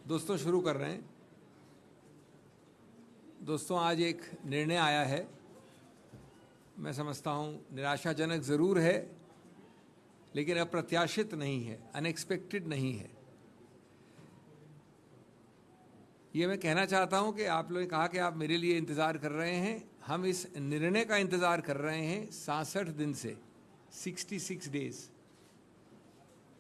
दोस्तों शुरू कर रहे हैं। दोस्तों आज एक निर्णय आया है, मैं समझता हूँ निराशाजनक ज़रूर है लेकिन अप्रत्याशित नहीं है, अनएक्सपेक्टेड नहीं है। ये मैं कहना चाहता हूँ कि आप लोगों ने कहा कि आप मेरे लिए इंतज़ार कर रहे हैं। हम इस निर्णय का इंतज़ार कर रहे हैं 66 दिन से, 66 डेज़,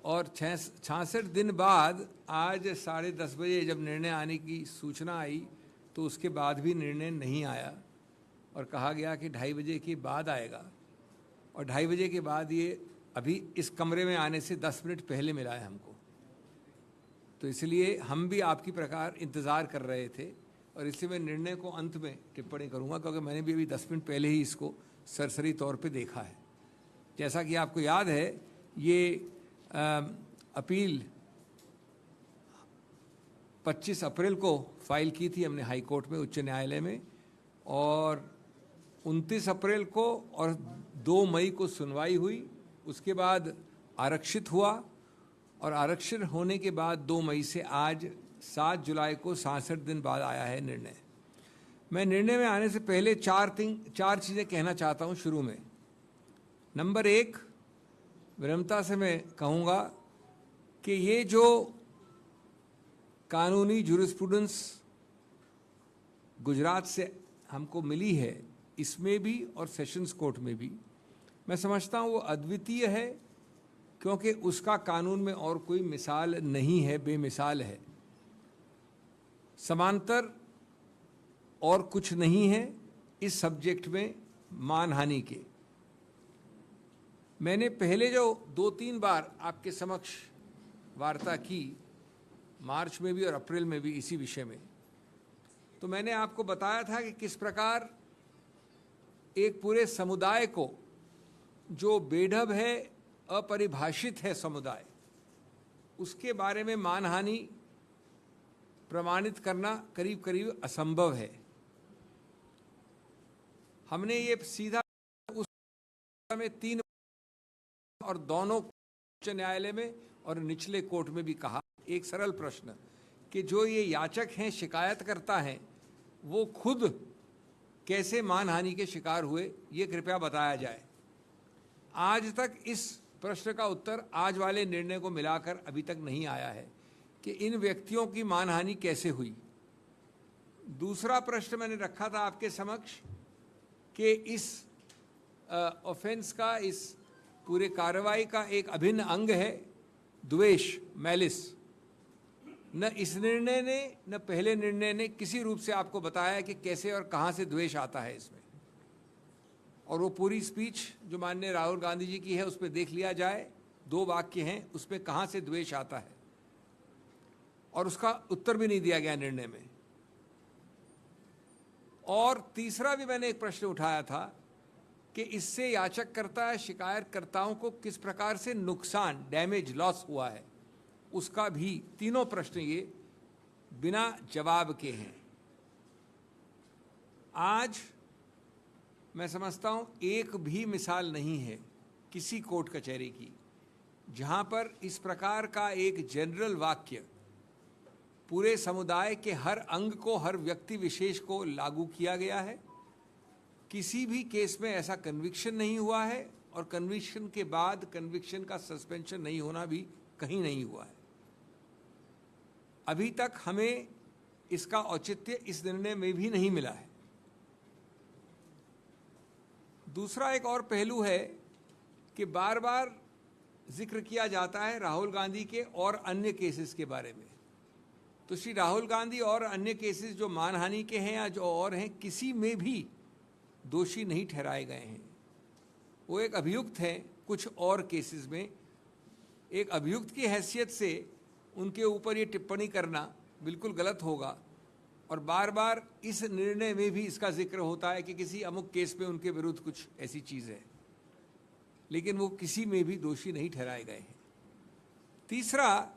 और 66 दिन बाद आज 10:30 बजे जब निर्णय आने की सूचना आई तो उसके बाद भी निर्णय नहीं आया और कहा गया कि 2:30 बजे के बाद आएगा, और 2:30 बजे के बाद ये अभी इस कमरे में आने से 10 मिनट पहले मिला है हमको। तो इसलिए हम भी आपकी प्रकार इंतज़ार कर रहे थे और इसलिए मैं निर्णय को अंत में टिप्पणी करूंगा, क्योंकि मैंने भी अभी 10 मिनट पहले ही इसको सरसरी तौर पे देखा है। जैसा कि आपको याद है, ये अपील 25 अप्रैल को फाइल की थी हमने हाई कोर्ट में, उच्च न्यायालय में, और 29 अप्रैल को और 2 मई को सुनवाई हुई। उसके बाद आरक्षित हुआ और आरक्षित होने के बाद 2 मई से आज 7 जुलाई को 66 दिन बाद आया है निर्णय। मैं निर्णय में आने से पहले चार चीज़ें कहना चाहता हूँ शुरू में। नंबर 1, विनम्रता से मैं कहूँगा कि ये जो कानूनी जुरिस्प्रूडेंस गुजरात से हमको मिली है, इसमें भी और सेशंस कोर्ट में भी, मैं समझता हूँ वो अद्वितीय है, क्योंकि उसका कानून में और कोई मिसाल नहीं है, बेमिसाल है। समांतर और कुछ नहीं है इस सब्जेक्ट में मानहानि के। मैंने पहले जो 2-3 बार आपके समक्ष वार्ता की, मार्च में भी और अप्रैल में भी इसी विषय में, तो मैंने आपको बताया था कि किस प्रकार एक पूरे समुदाय को, जो बेढब है, अपरिभाषित है समुदाय, उसके बारे में मानहानि प्रमाणित करना करीब करीब असंभव है। हमने ये सीधा उस में 3 और दोनों उच्च न्यायालय में और निचले कोर्ट में भी कहा, एक सरल प्रश्न कि जो ये याचक हैं, शिकायतकर्ता हैं, वो खुद कैसे मानहानि के शिकार हुए, ये कृपया बताया जाए। आज तक इस प्रश्न का उत्तर आज वाले निर्णय को मिलाकर अभी तक नहीं आया है कि इन व्यक्तियों की मानहानि कैसे हुई। दूसरा प्रश्न मैंने रखा था आपके समक्ष कि इस ऑफेंस का, इस पूरे कार्रवाई का एक अभिन्न अंग है द्वेष, मैलिस। न इस निर्णय ने न पहले निर्णय ने किसी रूप से आपको बताया कि कैसे और कहाँ से द्वेष आता है इसमें। और वो पूरी स्पीच जो माननीय राहुल गांधी जी की है, उस पर देख लिया जाए, 2 वाक्य हैं, उसमें कहाँ से द्वेष आता है, और उसका उत्तर भी नहीं दिया गया निर्णय में। और तीसरा भी मैंने एक प्रश्न उठाया था कि इससे याचककर्ता, शिकायतकर्ताओं को किस प्रकार से नुकसान, डैमेज, लॉस हुआ है, उसका भी, तीनों प्रश्न ये बिना जवाब के हैं। आज मैं समझता हूँ एक भी मिसाल नहीं है किसी कोर्ट कचहरी की जहाँ पर इस प्रकार का एक जनरल वाक्य पूरे समुदाय के हर अंग को, हर व्यक्ति विशेष को लागू किया गया है। किसी भी केस में ऐसा कन्विक्शन नहीं हुआ है, और कन्विक्शन के बाद कन्विक्शन का सस्पेंशन नहीं होना भी कहीं नहीं हुआ है। अभी तक हमें इसका औचित्य इस निर्णय में भी नहीं मिला है। दूसरा एक और पहलू है कि बार बार जिक्र किया जाता है राहुल गांधी के और अन्य केसेस के बारे में। तो श्री राहुल गांधी और अन्य केसेस जो मानहानि के हैं या जो और हैं, किसी में भी दोषी नहीं ठहराए गए हैं। वो एक अभियुक्त हैं कुछ और केसेस में। एक अभियुक्त की हैसियत से उनके ऊपर ये टिप्पणी करना बिल्कुल गलत होगा, और बार बार इस निर्णय में भी इसका जिक्र होता है कि किसी अमुक केस में उनके विरुद्ध कुछ ऐसी चीज़ है, लेकिन वो किसी में भी दोषी नहीं ठहराए गए हैं। तीसरा,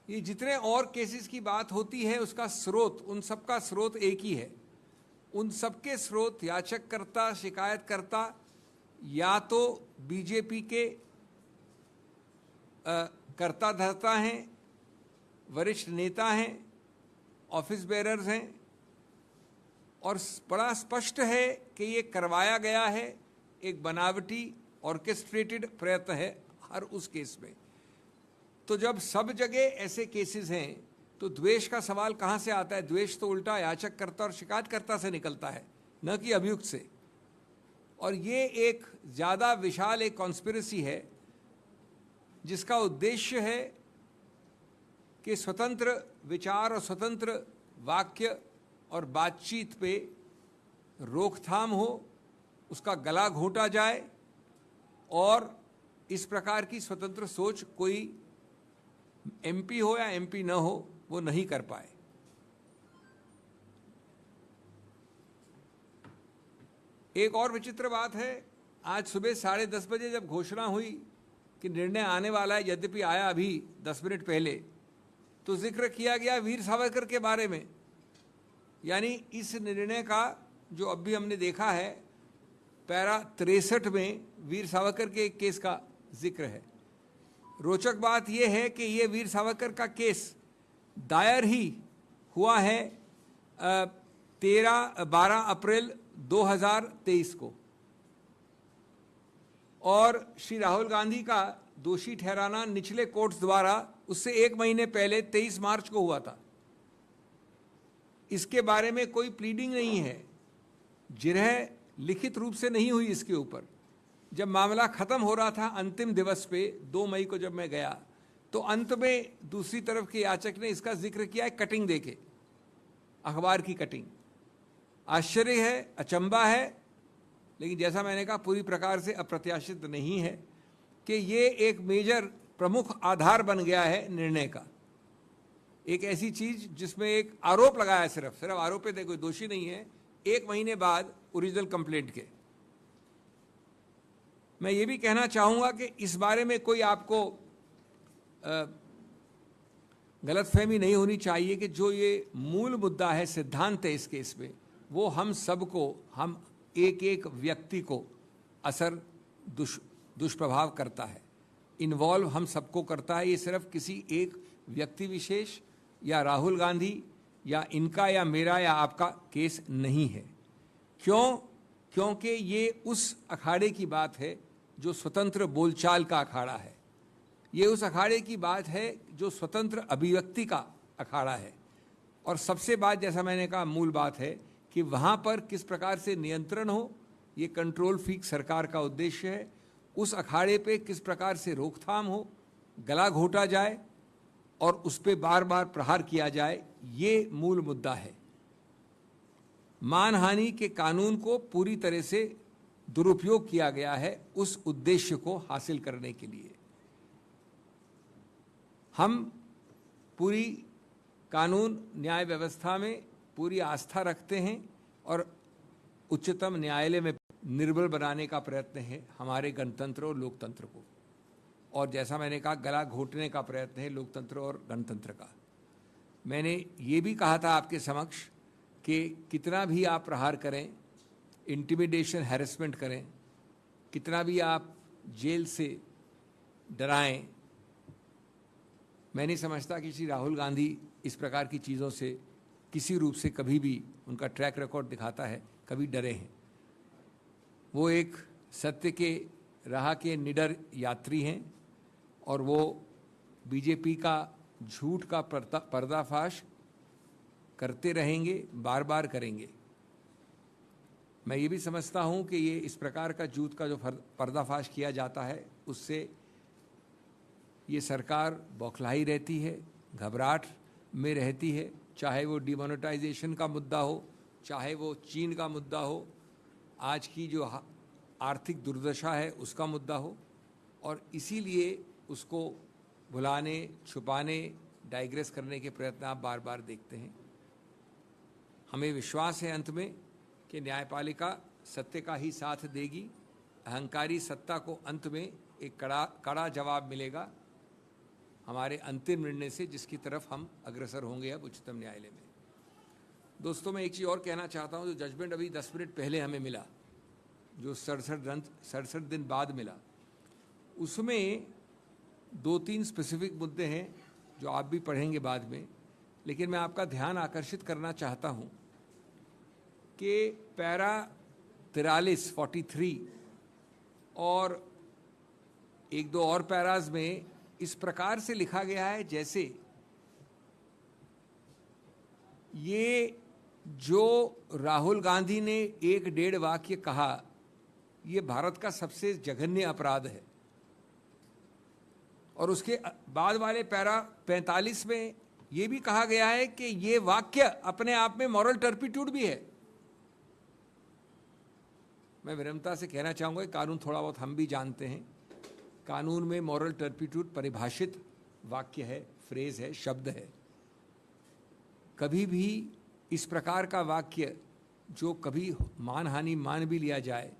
ये जितने और केसेस की बात होती है, उसका स्रोत, उन सबका स्रोत एक ही है। उन सबके स्रोत याचककर्ता, शिकायतकर्ता या तो बीजेपी के कर्ता धर्ता हैं वरिष्ठ नेता हैं, ऑफिस बेरर्स हैं, और बड़ा स्पष्ट है कि ये करवाया गया है, एक बनावटी ऑर्केस्ट्रेटेड प्रयत्न है हर उस केस में। तो जब सब जगह ऐसे केसेस हैं तो द्वेष का सवाल कहाँ से आता है? द्वेष तो उल्टा याचककर्ता और शिकायतकर्ता से निकलता है, न कि अभियुक्त से। और ये एक ज़्यादा विशाल एक कॉन्स्पिरेसी है जिसका उद्देश्य है कि स्वतंत्र विचार और स्वतंत्र वाक्य और बातचीत पे रोकथाम हो, उसका गला घोंटा जाए, और इस प्रकार की स्वतंत्र सोच कोई एमपी हो या एमपी न हो वो नहीं कर पाए। एक और विचित्र बात है, आज सुबह 10:30 बजे जब घोषणा हुई कि निर्णय आने वाला है, यद्यपि आया अभी 10 मिनट पहले, तो जिक्र किया गया वीर सावरकर के बारे में। यानी इस निर्णय का जो अभी हमने देखा है, पैरा 63 में वीर सावरकर के एक केस का जिक्र है। रोचक बात यह है कि ये वीर सावरकर का केस दायर ही हुआ है 12 अप्रैल 2023 को, और श्री राहुल गांधी का दोषी ठहराना निचले कोर्ट्स द्वारा उससे 1 महीने पहले 23 मार्च को हुआ था। इसके बारे में कोई प्लीडिंग नहीं है, जिरह लिखित रूप से नहीं हुई इसके ऊपर। जब मामला खत्म हो रहा था अंतिम दिवस पे 2 मई को जब मैं गया, तो अंत में दूसरी तरफ के याचक ने इसका जिक्र किया है कटिंग देके, अखबार की कटिंग। आश्चर्य है, अचंबा है, लेकिन जैसा मैंने कहा पूरी प्रकार से अप्रत्याशित नहीं है कि ये एक मेजर प्रमुख आधार बन गया है निर्णय का। एक ऐसी चीज जिसमें एक आरोप लगाया है, सिर्फ आरोप है, कोई दोषी नहीं है, 1 महीने बाद ओरिजिनल कंप्लेंट के। मैं ये भी कहना चाहूँगा कि इस बारे में कोई आपको गलतफहमी नहीं होनी चाहिए कि जो ये मूल मुद्दा है, सिद्धांत है इस केस में, वो हम सबको, हम एक एक व्यक्ति को असर दुष्प्रभाव करता है, इन्वॉल्व हम सबको करता है। ये सिर्फ किसी एक व्यक्ति विशेष या राहुल गांधी या इनका या मेरा या आपका केस नहीं है। क्यों? क्योंकि ये उस अखाड़े की बात है जो स्वतंत्र बोलचाल का अखाड़ा है, ये उस अखाड़े की बात है जो स्वतंत्र अभिव्यक्ति का अखाड़ा है। और सबसे बात, जैसा मैंने कहा, मूल बात है कि वहाँ पर किस प्रकार से नियंत्रण हो, ये कंट्रोल फ्रीक सरकार का उद्देश्य है। उस अखाड़े पे किस प्रकार से रोकथाम हो, गला घोंटा जाए और उस पर बार बार प्रहार किया जाए, ये मूल मुद्दा है। मानहानि के कानून को पूरी तरह से दुरुपयोग किया गया है उस उद्देश्य को हासिल करने के लिए। हम पूरी कानून न्याय व्यवस्था में पूरी आस्था रखते हैं और उच्चतम न्यायालय में निर्बल बनाने का प्रयत्न है हमारे गणतंत्र और लोकतंत्र को। और जैसा मैंने कहा, गला घोटने का प्रयत्न है लोकतंत्र और गणतंत्र का। मैंने ये भी कहा था आपके समक्ष कि कितना भी आप प्रहार करें, इंटिमिडेशन, हैरेसमेंट करें, कितना भी आप जेल से डराएं, मैं नहीं समझता कि श्री राहुल गांधी इस प्रकार की चीज़ों से किसी रूप से कभी भी, उनका ट्रैक रिकॉर्ड दिखाता है, कभी डरे हैं। वो एक सत्य के राह के निडर यात्री हैं और वो बीजेपी का झूठ का पर्दाफाश करते रहेंगे, बार बार करेंगे। मैं ये भी समझता हूँ कि ये इस प्रकार का झूठ का जो पर्दाफाश किया जाता है, उससे ये सरकार बौखलाई रहती है, घबराहट में रहती है, चाहे वो डिमोनेटाइजेशन का मुद्दा हो, चाहे वो चीन का मुद्दा हो, आज की जो आर्थिक दुर्दशा है उसका मुद्दा हो, और इसीलिए उसको भुलाने, छुपाने, डाइग्रेस करने के प्रयत्न आप बार बार देखते हैं। हमें विश्वास है अंत में कि न्यायपालिका सत्य का ही साथ देगी। अहंकारी सत्ता को अंत में एक कड़ा जवाब मिलेगा हमारे अंतिम निर्णय से, जिसकी तरफ हम अग्रसर होंगे अब उच्चतम न्यायालय में। दोस्तों, मैं एक चीज़ और कहना चाहता हूँ। जो जजमेंट अभी 10 मिनट पहले हमें मिला, जो 67 दिन बाद मिला, उसमें 2-3 स्पेसिफिक मुद्दे हैं जो आप भी पढ़ेंगे बाद में, लेकिन मैं आपका ध्यान आकर्षित करना चाहता हूं कि पैरा 43 और एक दो और पैराज में इस प्रकार से लिखा गया है जैसे ये जो राहुल गांधी ने 1-1.5 वाक्य कहा, ये भारत का सबसे जघन्य अपराध है। और उसके बाद वाले पैरा 45 में ये भी कहा गया है कि ये वाक्य अपने आप में मॉरल टर्पिट्यूड भी है। मैं विनम्रता से कहना चाहूंगा, कानून थोड़ा बहुत हम भी जानते हैं। कानून में मॉरल टर्पिट्यूड परिभाषित वाक्य है, फ्रेज है, शब्द है। कभी भी इस प्रकार का वाक्य जो कभी मानहानि मान भी लिया जाए,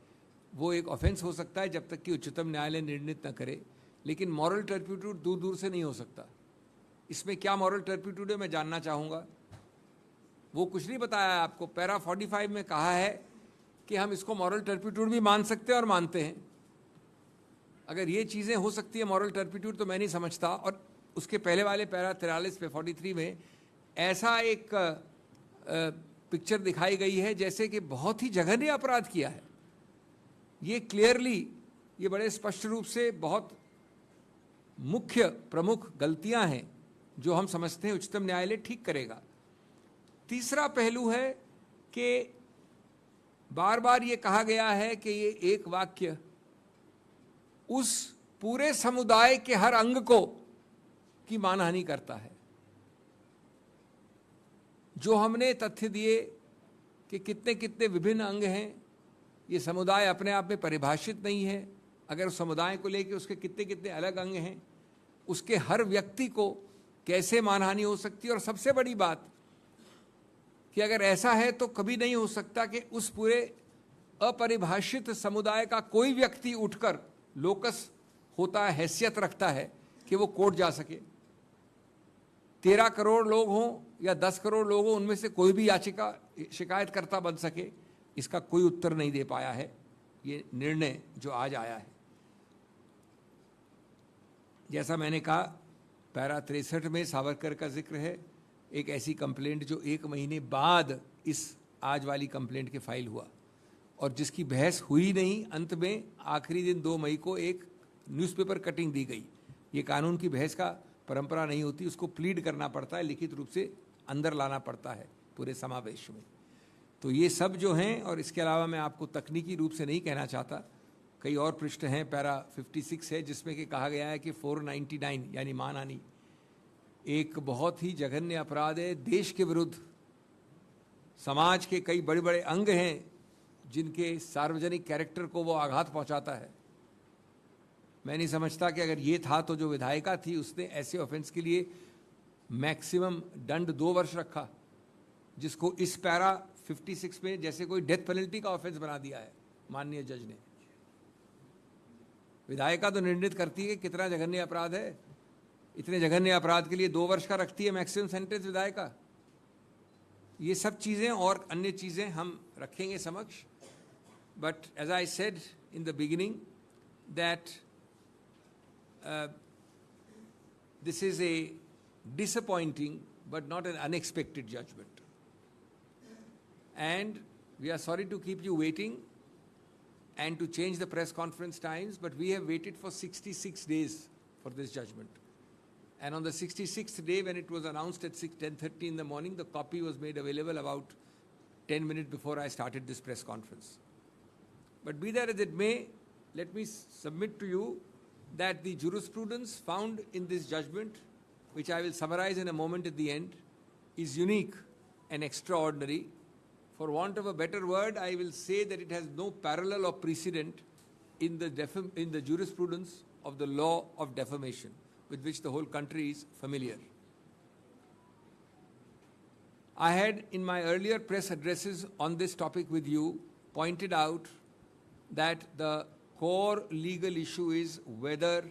वो एक ऑफेंस हो सकता है जब तक कि उच्चतम न्यायालय निर्णित न करे, लेकिन मॉरल टर्पिट्यूड दूर दूर से नहीं हो सकता। इसमें क्या मॉरल टर्पिट्यूड है मैं जानना चाहूँगा। वो कुछ नहीं बताया आपको। पैरा 45 में कहा है कि हम इसको मॉरल टर्पिट्यूड भी मान सकते हैं और मानते हैं। अगर ये चीज़ें हो सकती है मॉरल टर्पिट्यूड, तो मैं नहीं समझता। और उसके पहले वाले पैरा 43 पे 43 में ऐसा एक पिक्चर दिखाई गई है जैसे कि बहुत ही जघन्य अपराध किया है। ये क्लियरली, ये बड़े स्पष्ट रूप से बहुत मुख्य प्रमुख गलतियां हैं जो हम समझते हैं उच्चतम न्यायालय ठीक करेगा। तीसरा पहलू है कि बार बार ये कहा गया है कि ये एक वाक्य उस पूरे समुदाय के हर अंग को की मानहानि करता है। जो हमने तथ्य दिए कि कितने कितने विभिन्न अंग हैं, ये समुदाय अपने आप में परिभाषित नहीं है। अगर उस समुदाय को लेकर उसके कितने कितने अलग अंग हैं, उसके हर व्यक्ति को कैसे मानहानि हो सकती है। और सबसे बड़ी बात कि अगर ऐसा है तो कभी नहीं हो सकता कि उस पूरे अपरिभाषित समुदाय का कोई व्यक्ति उठकर लोकस होता है, हैसियत रखता है कि वो कोर्ट जा सके। 13 करोड़ लोग हों या 10 करोड़ लोग हों, उनमें से कोई भी याचिका शिकायतकर्ता बन सके, इसका कोई उत्तर नहीं दे पाया है ये निर्णय जो आज आया है। जैसा मैंने कहा, पैरा 63 में सावरकर का जिक्र है, एक ऐसी कंप्लेंट जो 1 महीने बाद इस आज वाली कंप्लेंट के फाइल हुआ और जिसकी बहस हुई नहीं। अंत में आखिरी दिन 2 मई को एक न्यूज़पेपर कटिंग दी गई। ये कानून की बहस का परंपरा नहीं होती, उसको प्लीड करना पड़ता है, लिखित रूप से अंदर लाना पड़ता है पूरे समावेश में। तो ये सब जो हैं, और इसके अलावा मैं आपको तकनीकी रूप से नहीं कहना चाहता, कई और पृष्ठ हैं। पैरा 56 है जिसमें कि कहा गया है कि 499 यानी मानहानि एक बहुत ही जघन्य अपराध है देश के विरुद्ध। समाज के कई बड़े बड़े अंग हैं जिनके सार्वजनिक कैरेक्टर को वो आघात पहुंचाता है। मैं नहीं समझता कि अगर ये था तो जो विधायिका थी उसने ऐसे ऑफेंस के लिए मैक्सिमम दंड 2 वर्ष रखा, जिसको इस पैरा 56 में जैसे कोई डेथ पेनल्टी का ऑफेंस बना दिया है माननीय जज ने। विधायिका तो निर्णित करती है कि कितना जघन्य अपराध है। इतने जघन्य अपराध के लिए 2 वर्ष का रखती है मैक्सिमम सेंटेंस विधायिका। ये सब चीज़ें और अन्य चीज़ें हम रखेंगे समक्ष। But as I said in the beginning that this is a disappointing but not an unexpected judgment. And we are sorry to keep you waiting and to change the press conference times, but we have waited for 66 days for this judgment. And on the 66th day, when it was announced at 10:30 in the morning, the copy was made available about 10 minutes before I started this press conference. But be that as it may, let me submit to you that the jurisprudence found in this judgment, which I will summarize in a moment at the end, is unique and extraordinary. For want of a better word, I will say that it has no parallel or precedent in the jurisprudence of the law of defamation, with which the whole country is familiar. I had, in my earlier press addresses on this topic with you, pointed out that the core legal issue is whether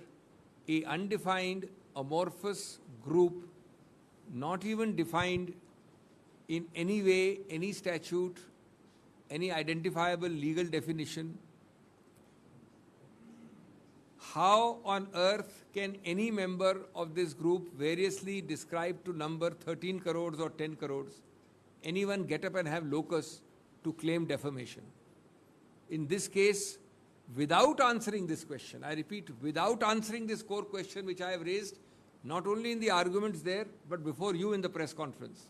a undefined amorphous group, not even defined in any way, any statute, any identifiable legal definition, how on earth can any member of this group variously described to number 13 crores or 10 crores, anyone get up and have locus to claim defamation? In this case, without answering this question, I repeat, without answering this core question which I have raised, not only in the arguments there, but before you in the press conference,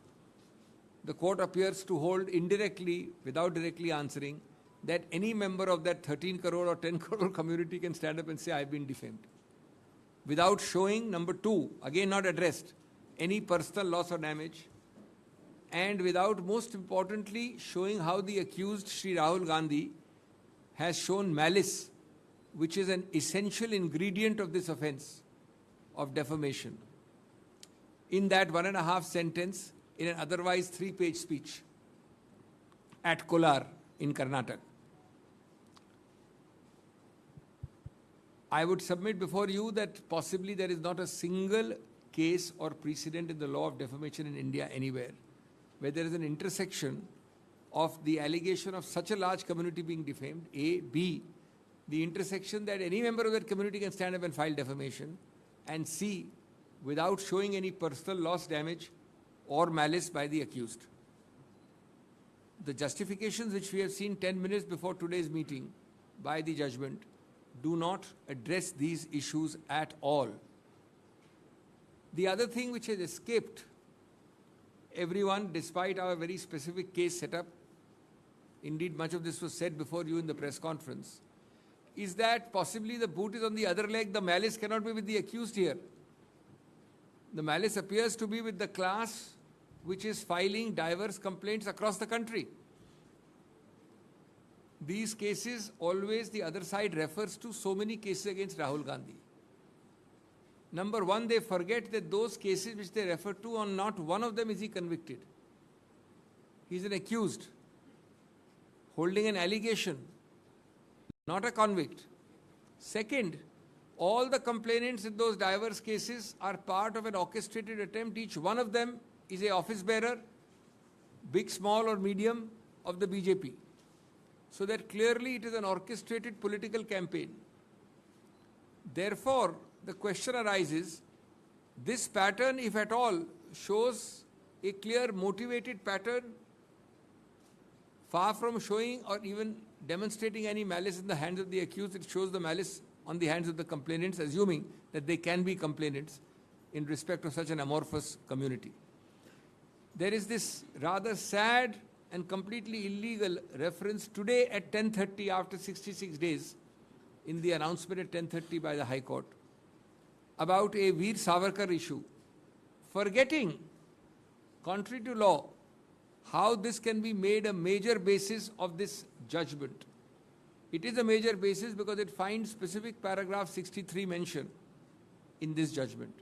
the court appears to hold indirectly, without directly answering, that any member of that 13 crore or 10 crore community can stand up and say, I've been defamed. Without showing, number two, again not addressed, any personal loss or damage, and without, most importantly, showing how the accused Sri Rahul Gandhi has shown malice, which is an essential ingredient of this offense of defamation, in that 1.5 sentence in an otherwise 3-page speech at Kolar in Karnataka. I would submit before you that possibly there is not a single case or precedent in the law of defamation in India anywhere where there is an intersection of the allegation of such a large community being defamed, A, B, the intersection that any member of that community can stand up and file defamation, and C, without showing any personal loss, damage or malice by the accused. The justifications which we have seen 10 minutes before today's meeting by the judgment do not address these issues at all. The other thing which has escaped everyone, despite our very specific case setup, indeed much of this was said before you in the press conference, is that possibly the boot is on the other leg. The malice cannot be with the accused here. The malice appears to be with the class which is filing diverse complaints across the country. These cases, always the other side refers to so many cases against Rahul Gandhi. Number one, they forget that those cases which they refer to, on not one of them is he convicted. He is an accused, holding an allegation, not a convict. Second, all the complainants in those diverse cases are part of an orchestrated attempt. Each one of them is an office bearer, big, small or medium, of the BJP. So that clearly it is an orchestrated political campaign. Therefore, the question arises, this pattern, if at all, shows a clear motivated pattern, far from showing or even demonstrating any malice in the hands of the accused. It shows the malice on the hands of the complainants, assuming that they can be complainants in respect of such an amorphous community. There is this rather sad and completely illegal reference today at 10:30 after 66 days in the announcement at 10:30 by the High Court about a Veer Savarkar issue, forgetting, contrary to law, how this can be made a major basis of this judgment. It is a major basis because it finds specific paragraph 63 mention in this judgment.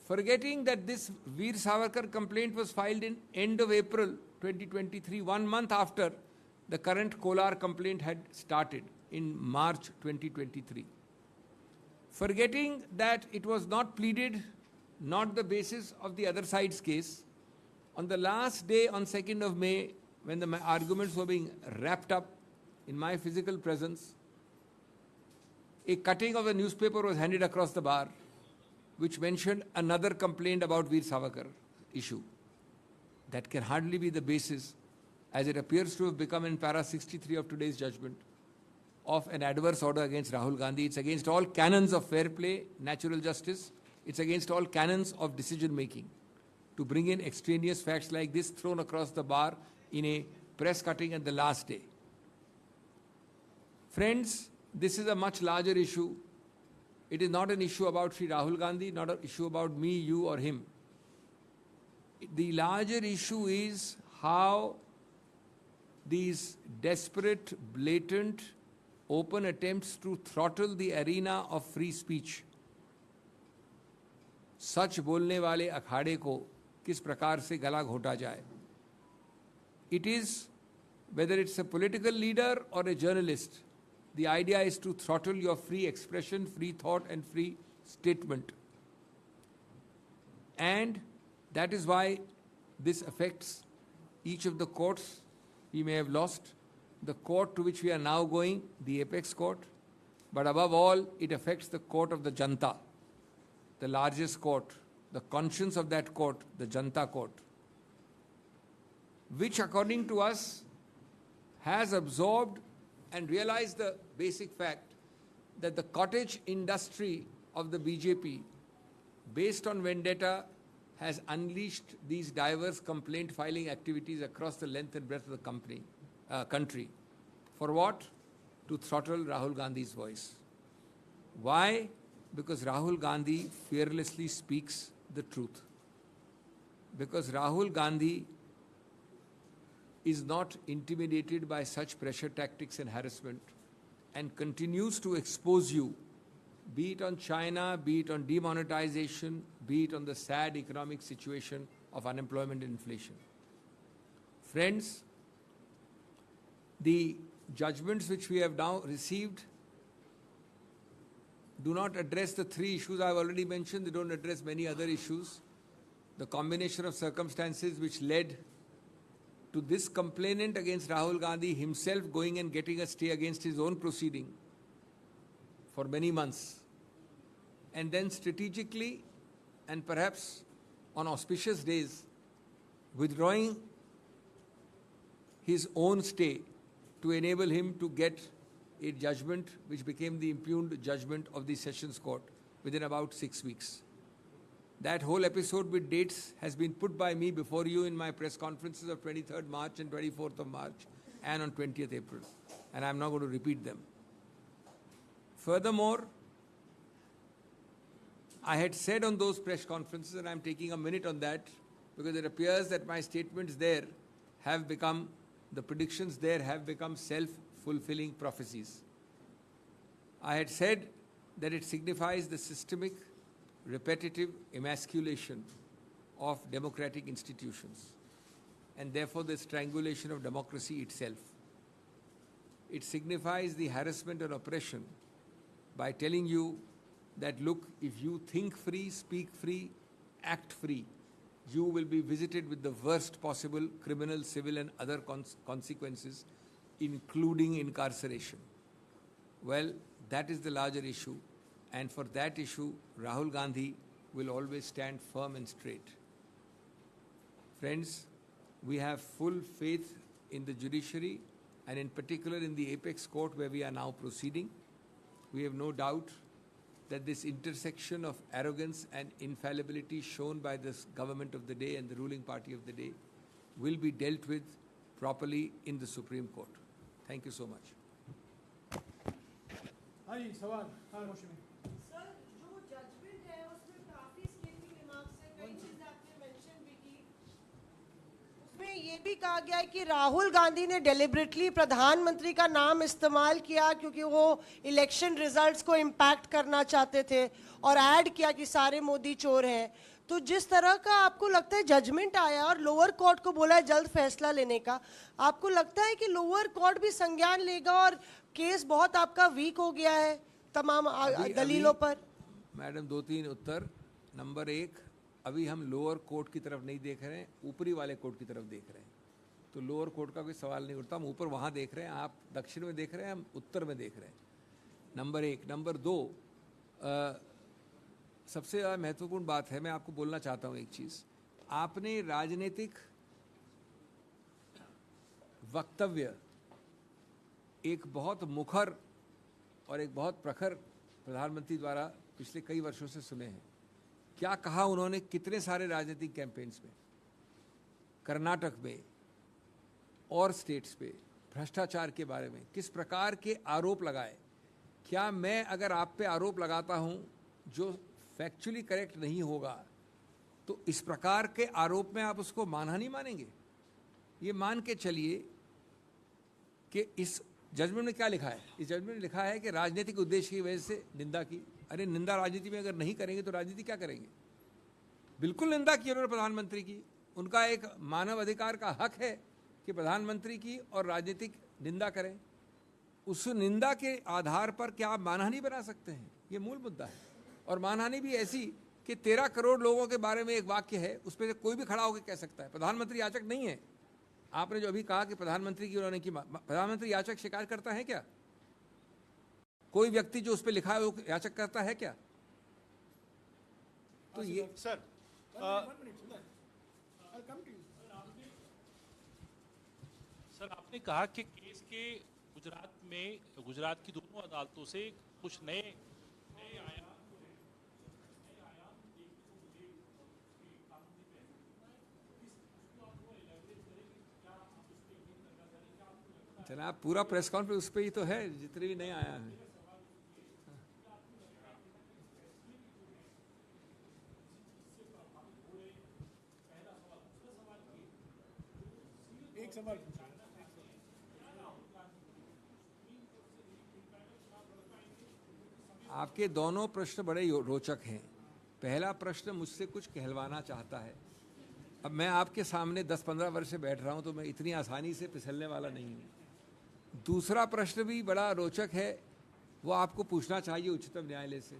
Forgetting that this Veer Savarkar complaint was filed in end of April 2023, 1 month after the current Kolar complaint had started in March 2023. Forgetting that it was not pleaded, not the basis of the other side's case, on the last day, on 2nd of May, when the arguments were being wrapped up in my physical presence, a cutting of a newspaper was handed across the bar, which mentioned another complaint about Veer Savarkar issue. That can hardly be the basis, as it appears to have become in para 63 of today's judgment, of an adverse order against Rahul Gandhi. It's against all canons of fair play, natural justice. It's against all canons of decision making to bring in extraneous facts like this thrown across the bar in a press cutting at the last day. Friends, this is a much larger issue. It is not an issue about Sri Rahul Gandhi, not an issue about me, you or him. The larger issue is how these desperate, blatant, open attempts to throttle the arena of free speech, सच बोलने वाले अखाड़े को किस प्रकार से गला घोटा जाए. It is, whether it's a political leader or a journalist, the idea is to throttle your free expression, free thought and free statement. And that is why this affects each of the courts we may have lost. The court to which we are now going, the apex court, but above all, it affects the court of the Janta, the largest court, the conscience of that court, the Janta court, which according to us has absorbed and realized the basic fact that the cottage industry of the BJP, based on vendetta, has unleashed these diverse complaint filing activities across the length and breadth of the country. For what? To throttle Rahul Gandhi's voice. Why? Because Rahul Gandhi fearlessly speaks the truth. Because Rahul Gandhi is not intimidated by such pressure tactics and harassment and continues to expose you, be it on China, be it on demonetization, be it on the sad economic situation of unemployment and inflation. Friends, the judgments which we have now received do not address the three issues I have already mentioned. They don't address many other issues. The combination of circumstances which led to this complainant against Rahul Gandhi himself going and getting a stay against his own proceeding for many months, and then strategically and perhaps on auspicious days withdrawing his own stay to enable him to get a judgment which became the impugned judgment of the Sessions Court within about 6 weeks. That whole episode with dates has been put by me before you in my press conferences of 23rd March and 24th of March and on 20th April. And I'm not going to repeat them. Furthermore, I had said on those press conferences, and I'm taking a minute on that, because it appears that my statements there have become, the predictions there have become self-fulfilling prophecies. I had said that it signifies the systemic, repetitive emasculation of democratic institutions and therefore the strangulation of democracy itself. It signifies the harassment and oppression by telling you that, look, if you think free, speak free, act free, you will be visited with the worst possible criminal, civil and other consequences, including incarceration. Well, that is the larger issue. And for that issue, Rahul Gandhi will always stand firm and straight. Friends, we have full faith in the judiciary and in particular in the apex court where we are now proceeding. We have no doubt that this intersection of arrogance and infallibility shown by this government of the day and the ruling party of the day will be dealt with properly in the Supreme Court. Thank you so much. Sir, जो judgement है उसमें काफी escaping remarks है, कई चीजें आपने mention भी की। उसमें ये भी कहा गया है कि राहुल गांधी ने डेलिबरेटली प्रधानमंत्री का नाम इस्तेमाल किया क्योंकि वो इलेक्शन रिजल्ट्स को इम्पैक्ट करना चाहते थे और ऐड किया कि सारे मोदी चोर हैं। तो जिस तरह का आपको लगता है जजमेंट आया और लोअर कोर्ट को बोला है जल्द फैसला लेने का, आपको लगता है कि लोअर कोर्ट भी संज्ञान लेगा और केस बहुत आपका वीक हो गया है तमाम दलीलों पर? मैडम, 2-3 उत्तर। नंबर 1, अभी हम लोअर कोर्ट की तरफ नहीं देख रहे हैं, ऊपरी वाले कोर्ट की तरफ देख रहे हैं। तो लोअर कोर्ट का कोई सवाल नहीं उठता। हम ऊपर वहाँ देख रहे हैं, आप दक्षिण में देख रहे हैं, हम उत्तर में देख रहे हैं। नंबर 1। नंबर 2, सबसे ज़्यादा महत्वपूर्ण बात है, मैं आपको बोलना चाहता हूँ एक चीज़। आपने राजनीतिक वक्तव्य एक बहुत मुखर और एक बहुत प्रखर प्रधानमंत्री द्वारा पिछले कई वर्षों से सुने हैं। क्या कहा उन्होंने कितने सारे राजनीतिक कैंपेन्स में, कर्नाटक में और स्टेट्स पे भ्रष्टाचार के बारे में किस प्रकार के आरोप लगाए। क्या मैं अगर आप पे आरोप लगाता हूं जो फैक्चुअली करेक्ट नहीं होगा तो इस प्रकार के आरोप में आप उसको मानहानि मानेंगे? ये मान के चलिए कि इस जजमेंट में क्या लिखा है। इस जजमेंट में लिखा है कि राजनीतिक उद्देश्य की वजह से निंदा की। अरे निंदा राजनीति में अगर नहीं करेंगे तो राजनीति क्या करेंगे? बिल्कुल निंदा की उन्होंने प्रधानमंत्री की। उनका एक मानव अधिकार का हक है कि प्रधानमंत्री की और राजनीतिक निंदा करें। उस निंदा के आधार पर क्या आप मानहानि बना सकते हैं? ये मूल मुद्दा है। और मानहानि भी ऐसी कि 13 करोड़ लोगों के बारे में एक वाक्य है, उस पर कोई भी खड़ा होकर कह सकता है। प्रधानमंत्री याचक नहीं है। आपने जो अभी कहा कि प्रधानमंत्री की उन्होंने की, प्रधानमंत्री याचक शिकायत करता है क्या? कोई व्यक्ति जो उस पर लिखा है वो याचक करता है क्या? तो ये सर सर आपने कहा कि केस के गुजरात की दोनों अदालतों से कुछ नए आया जनाब, पूरा प्रेस कॉन्फ्रेंस उस पर ही तो है, जितने भी नए आया है। एक सवाल आपके दोनों प्रश्न बड़े रोचक हैं। पहला प्रश्न मुझसे कुछ कहलवाना चाहता है। अब मैं आपके सामने 10-15 वर्ष से बैठ रहा हूं, तो मैं इतनी आसानी से फिसलने वाला नहीं हूं। दूसरा प्रश्न भी बड़ा रोचक है, वो आपको पूछना चाहिए उच्चतम न्यायालय से।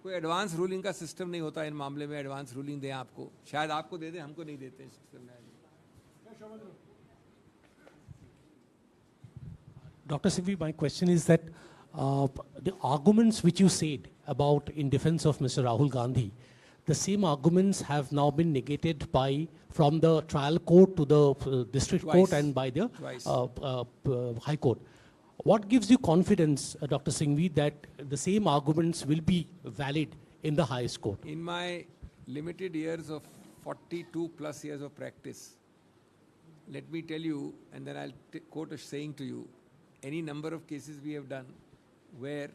कोई एडवांस रूलिंग का सिस्टम नहीं होता इन मामले में, एडवांस रूलिंग दें आपको, शायद आपको दे दें, हमको नहीं देते उच्चतम न्यायालय। Dr. Singhvi, my question is that the arguments which you said about in defense of Mr. Rahul Gandhi, the same arguments have now been negated from the trial court to the district court and by the high court. What gives you confidence, Dr. Singhvi, that the same arguments will be valid in the highest court? In my limited years of 42 plus years of practice, let me tell you, and then I'll quote a saying to you, any number of cases we have done where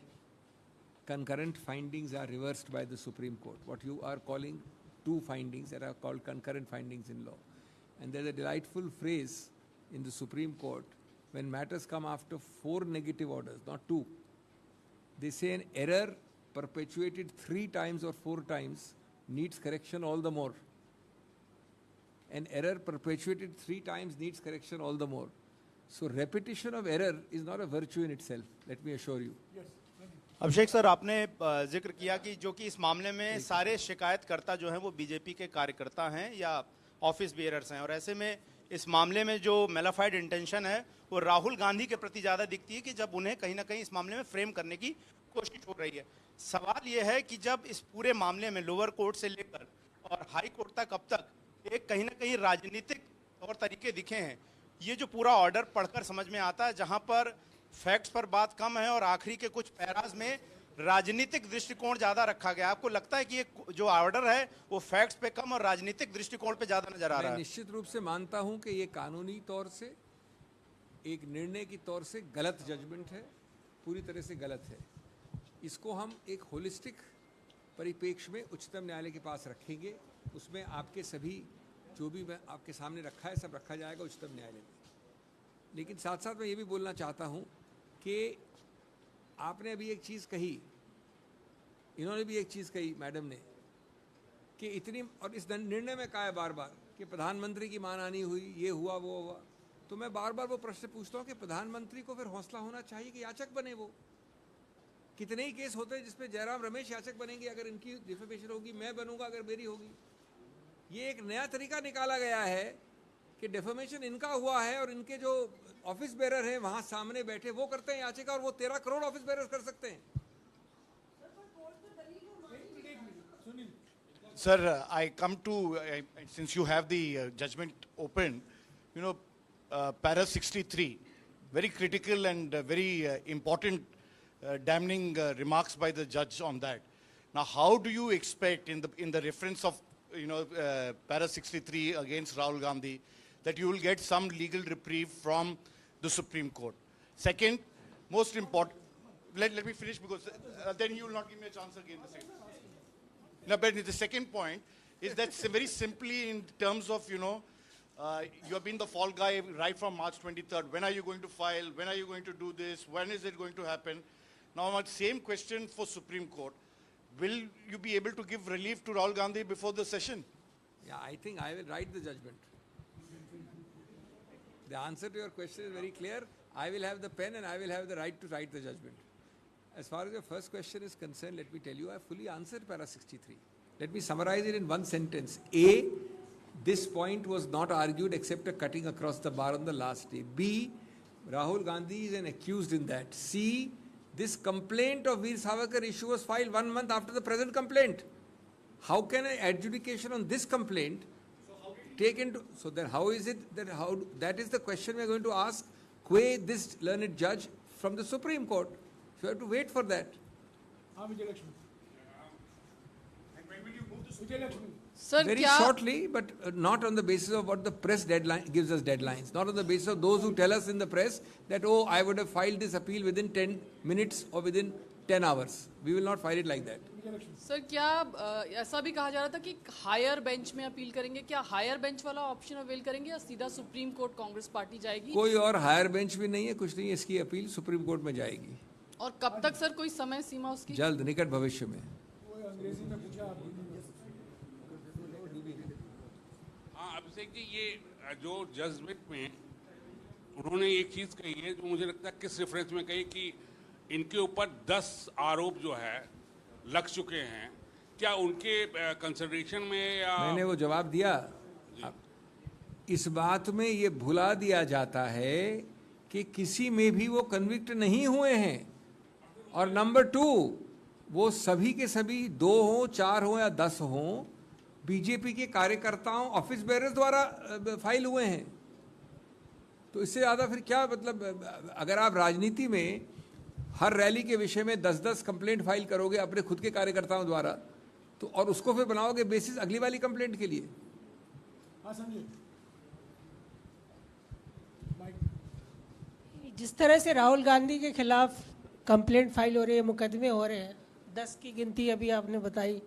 concurrent findings are reversed by the Supreme Court. What you are calling two findings that are called concurrent findings in law. And there's a delightful phrase in the Supreme Court when matters come after 4 negative orders, not 2. They say an error perpetuated 3 times or 4 times needs correction all the more. An error perpetuated 3 times needs correction all the more. So repetition of error is not a virtue in itself, let me assure you. Abhishek sir, आपने जिक्र किया कि जो कि इस मामले में सारे शिकायतकर्ता जो हैं वो बीजेपी के कार्यकर्ता हैं या ऑफिस बेयरर्स हैं, और ऐसे में इस मामले में जो मेलाफाइड इंटेंशन है वो राहुल गांधी के प्रति ज़्यादा दिखती है कि जब उन्हें कहीं ना कहीं इस मामले में फ्रेम करने की कोशिश हो रही है। सवाल ये है कि जब इस पूरे मामले में लोअर कोर्ट से लेकर और हाई कोर्ट तक अब तक एक कहीं ना कहीं राजनीतिक तौर तरीके दिखे हैं, ये जो पूरा ऑर्डर पढ़कर समझ में आता है जहां पर फैक्ट्स पर बात कम है और आखिरी के कुछ पैराज में राजनीतिक दृष्टिकोण ज्यादा रखा गया। आपको लगता है कि ये जो ऑर्डर है वो फैक्ट्स पे कम और राजनीतिक दृष्टिकोण पे ज्यादा नजर आ रहा है? मैं निश्चित रूप से मानता हूं कि ये कानूनी तौर से एक निर्णय की तौर से गलत जजमेंट है, पूरी तरह से गलत है। इसको हम एक होलिस्टिक परिप्रेक्ष्य में उच्चतम न्यायालय के पास रखेंगे। उसमें आपके सभी जो भी मैं आपके सामने रखा है सब रखा जाएगा उच्चतम न्यायालय में। लेकिन साथ साथ मैं ये भी बोलना चाहता हूँ कि आपने अभी एक चीज़ कही, इन्होंने भी एक चीज़ कही मैडम ने, कि इतनी, और इस निर्णय में कहा है बार बार कि प्रधानमंत्री की मानहानि हुई, ये हुआ वो हुआ। तो मैं बार बार वो प्रश्न पूछता हूँ कि प्रधानमंत्री को फिर हौसला होना चाहिए कि याचक बने। वो कितने ही केस होते हैं जिसपे जयराम रमेश याचक बनेंगे अगर इनकी डिफेमेशन होगी, मैं बनूंगा अगर मेरी होगी। ये एक नया तरीका निकाला गया है कि डेफेमेशन इनका हुआ है और इनके जो ऑफिस बेरर हैं वहां सामने बैठे वो करते हैं याचिका, और वो 13 करोड़ ऑफिस बेरर कर सकते हैं। Sir, I come to, since you have the judgment open, you know, para 63, very critical and very important damning remarks by the judge on that. Now, how do you expect in the reference of, you know, para 63 against Rahul Gandhi, that you will get some legal reprieve from the Supreme Court? Second, most important, let me finish because then you will not give me a chance again. Now, but the second point is that very simply in terms of, you know, you have been the fall guy right from March 23rd. When are you going to file? When are you going to do this? When is it going to happen? Now, my same question for Supreme Court. Will you be able to give relief to Rahul Gandhi before the session? Yeah, I think I will write the judgment. The answer to your question is very clear. I will have the pen and I will have the right to write the judgment. As far as your first question is concerned, let me tell you, I fully answered para 63. Let me summarize it in one sentence. A, this point was not argued except a cutting across the bar on the last day. B, Rahul Gandhi is an accused in that. C, This complaint of Veer Savarkar issue was filed 1 month after the present complaint. How can an adjudication on this complaint take into... So then how is it that that is the question we are going to ask this learned judge from the Supreme Court. You have to wait for that. Sir Very क्या shortly, but not on the basis of what the press deadline gives us deadlines. Not on the basis of those who tell us in the press that, oh, I would have filed this appeal within 10 minutes or within 10 hours. We will not file it like that. Sir क्या ऐसा भी कहा जा रहा था कि higher bench में appeal करेंगे, क्या हायर बेंच वाला ऑप्शन अवेल करेंगे या सीधा सुप्रीम कोर्ट कांग्रेस पार्टी जाएगी? कोई और हायर बेंच भी नहीं है, कुछ नहीं है, इसकी अपील सुप्रीम कोर्ट में जाएगी. और कब तक सर, कोई समय सीमा उसकी? जल्द, निकट भविष्य में. हाँ अभिषेक जी, ये जो जजमेंट में उन्होंने एक चीज कही है जो मुझे लगता है किस रेफरेंस में कही कि इनके ऊपर 10 आरोप जो है लग चुके हैं, क्या उनके कंसिडरेशन में या... मैंने वो जवाब दिया. इस बात में ये भुला दिया जाता है कि किसी में भी वो कन्विक्ट नहीं हुए हैं. और नंबर 2, वो सभी के सभी 2 हो, 4 हो या 10 हो, बीजेपी के कार्यकर्ताओं, ऑफिस बेयरर्स द्वारा फाइल हुए हैं. तो इससे ज़्यादा फिर क्या मतलब? अगर आप राजनीति में हर रैली के विषय में 10-10 कंप्लेंट फाइल करोगे अपने खुद के कार्यकर्ताओं द्वारा, तो और उसको फिर बनाओगे बेसिस अगली वाली कंप्लेंट के लिए. जिस तरह से राहुल गांधी के खिलाफ कंप्लेंट फाइल हो रही है, मुकदमे हो रहे हैं, 10 की गिनती अभी आपने बताई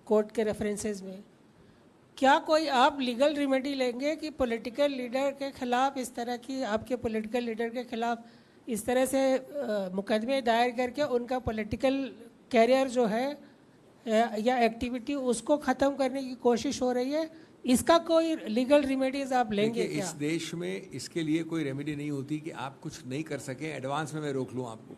कोर्ट के रेफरेंसेस में, क्या कोई आप लीगल रेमेडी लेंगे कि पॉलिटिकल लीडर के खिलाफ इस तरह की, आपके पॉलिटिकल लीडर के खिलाफ इस तरह से मुकदमे दायर करके उनका पॉलिटिकल कैरियर जो है या एक्टिविटी उसको ख़त्म करने की कोशिश हो रही है? इसका कोई लीगल रेमेडीज आप लेंगे क्या? इस देश में इसके लिए कोई रेमेडी नहीं होती कि आप कुछ नहीं कर सकें, एडवांस में मैं रोक लूँ आपको.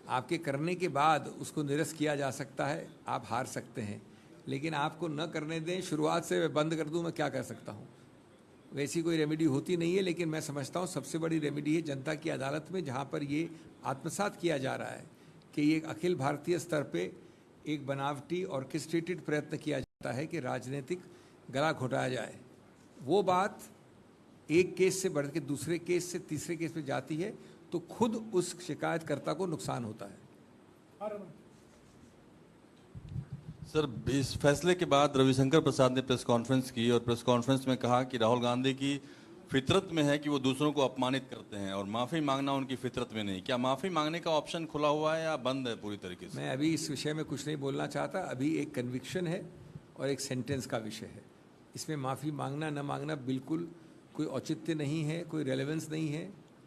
आपके करने के बाद उसको निरस्त किया जा सकता है, आप हार सकते हैं, लेकिन आपको न करने दें, शुरुआत से मैं बंद कर दूं, मैं क्या कर सकता हूं? वैसी कोई रेमेडी होती नहीं है. लेकिन मैं समझता हूं सबसे बड़ी रेमेडी है जनता की अदालत में, जहां पर ये आत्मसात किया जा रहा है कि ये अखिल भारतीय स्तर पे एक बनावटी ऑर्केस्ट्रेटेड प्रयत्न किया जाता है कि राजनीतिक गला घोटाया जाए. वो बात एक केस से बढ़ के दूसरे केस से तीसरे केस पे जाती है, तो खुद उस शिकायतकर्ता को नुकसान होता है. सर, इस फैसले के बाद रविशंकर प्रसाद ने प्रेस कॉन्फ्रेंस की और प्रेस कॉन्फ्रेंस में कहा कि राहुल गांधी की फितरत में है कि वो दूसरों को अपमानित करते हैं और माफ़ी मांगना उनकी फितरत में नहीं. क्या माफ़ी मांगने का ऑप्शन खुला हुआ है या बंद है पूरी तरीके से? मैं अभी इस विषय में कुछ नहीं बोलना चाहता. अभी एक कन्विक्शन है और एक सेंटेंस का विषय है. इसमें माफ़ी मांगना न मांगना बिल्कुल कोई औचित्य नहीं है, कोई रेलेवेंस नहीं है,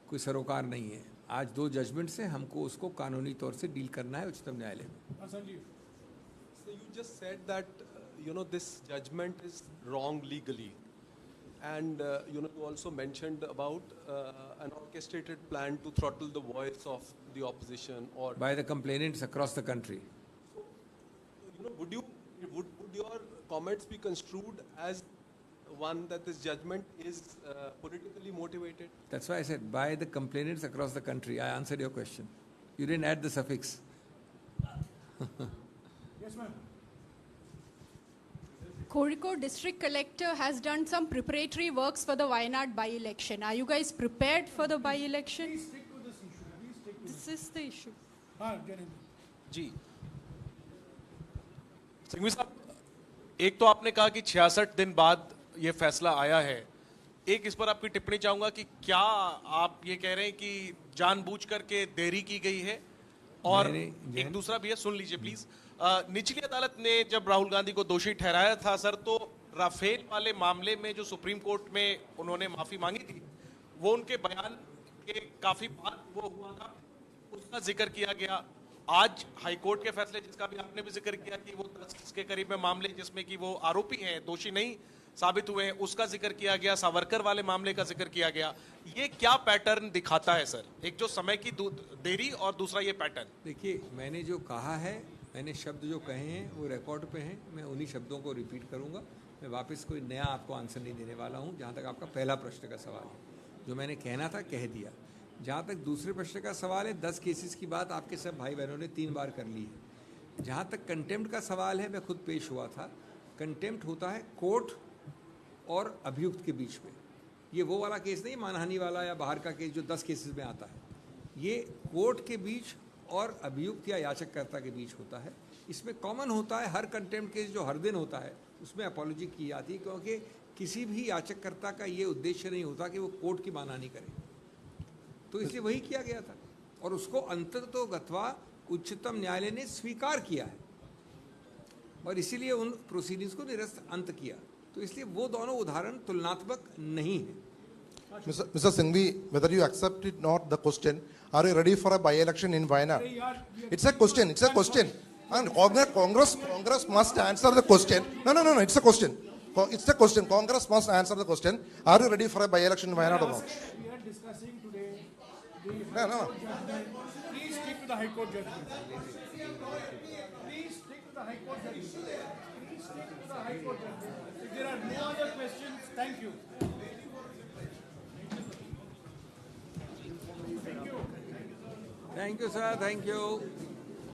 कोई सरोकार नहीं है. आज 2 जजमेंट से हमको उसको कानूनी तौर से डील करना है उच्चतम न्यायालय में. So you just said that this judgment is wrong legally, and you also mentioned about an orchestrated plan to throttle the voice of the opposition or by the complainants across the country. would your comments be construed as one that this judgment is politically motivated? That's why I said by the complainants across the country. I answered your question. You didn't add the suffix. Yes, ma'am. Kozhikode district collector has done some preparatory works for the Wayanad by-election. Are you guys prepared for the by-election? Please stick to this issue. Please stick to This is the issue. जी सिंघवी साहब, एक तो आपने कहा कि 66 दिन बाद ये फैसला आया है. एक इस पर आपकी टिप्पणी चाहूंगा कि क्या आप ये कह रहे हैं कि जानबूझ करके देरी की गई है? और एक दूसरा भी है, सुन लीजिए प्लीज. निचली अदालत ने जब राहुल गांधी को दोषी ठहराया था सर, तो राफेल वाले मामले में जो सुप्रीम कोर्ट में उन्होंने माफी मांगी थी, वो उनके बयान के काफी बाद वो हुआ था, उसका जिक्र किया गया. आज हाईकोर्ट के फैसले, जिसका भी आपने भी जिक्र किया कि वो 10 के करीब में मामले जिसमें कि वो आरोपी हैं, दोषी नहीं साबित हुए हैं, उसका जिक्र किया गया. सावरकर वाले मामले का जिक्र किया गया. ये क्या पैटर्न दिखाता है सर? एक जो समय की देरी और दूसरा ये पैटर्न. देखिए, मैंने जो कहा है, मैंने शब्द जो कहे हैं वो रिकॉर्ड पे हैं. मैं उन्हीं शब्दों को रिपीट करूंगा. मैं वापस कोई नया आपको आंसर नहीं देने वाला हूं. जहां तक आपका पहला प्रश्न का सवाल है, जो मैंने कहना था कह दिया. जहाँ तक दूसरे प्रश्न का सवाल है, 10 केसेस की बात आपके सब भाई बहनों ने 3 बार कर ली है। जहाँ तक कंटेम्प्ट का सवाल है, मैं खुद पेश हुआ था। कंटेम्प्ट होता है कोर्ट और अभियुक्त के बीच में। ये वो वाला केस नहीं, मानहानि वाला या बाहर का केस जो 10 केसेस में आता है। ये कोर्ट के बीच और अभियुक्त या याचककर्ता के बीच होता है। इसमें कॉमन होता है, हर कंटेम्प्ट केस जो हर दिन होता है उसमें अपॉलॉजी की जाती है, क्योंकि किसी भी याचककर्ता का ये उद्देश्य नहीं होता कि वो कोर्ट की मानहानि करे। तो इसलिए वही किया गया था और उसको अंततोगत्वा उच्चतम न्यायालय ने स्वीकार किया है और इसीलिए उन प्रोसीडिंग्स को निरस्त अंत किया। तो इसलिए वो दोनों उदाहरण तुलनात्मक नहीं है। Mr. Singhvi, whether you accept it or not, the question, are you ready for a by-election in Wayanad? It's a question, it's a question. And Congress must answer the question. No, it's a question. It's a question. Congress must answer the question. Are you ready for a by-election in Wayanad or not? We are discussing today the No. Please stick to the High Court judgment. Please stick to the High Court judgment. Please stick to the High Court judgment. If there are no other questions, thank you. Thank you, sir. Thank you.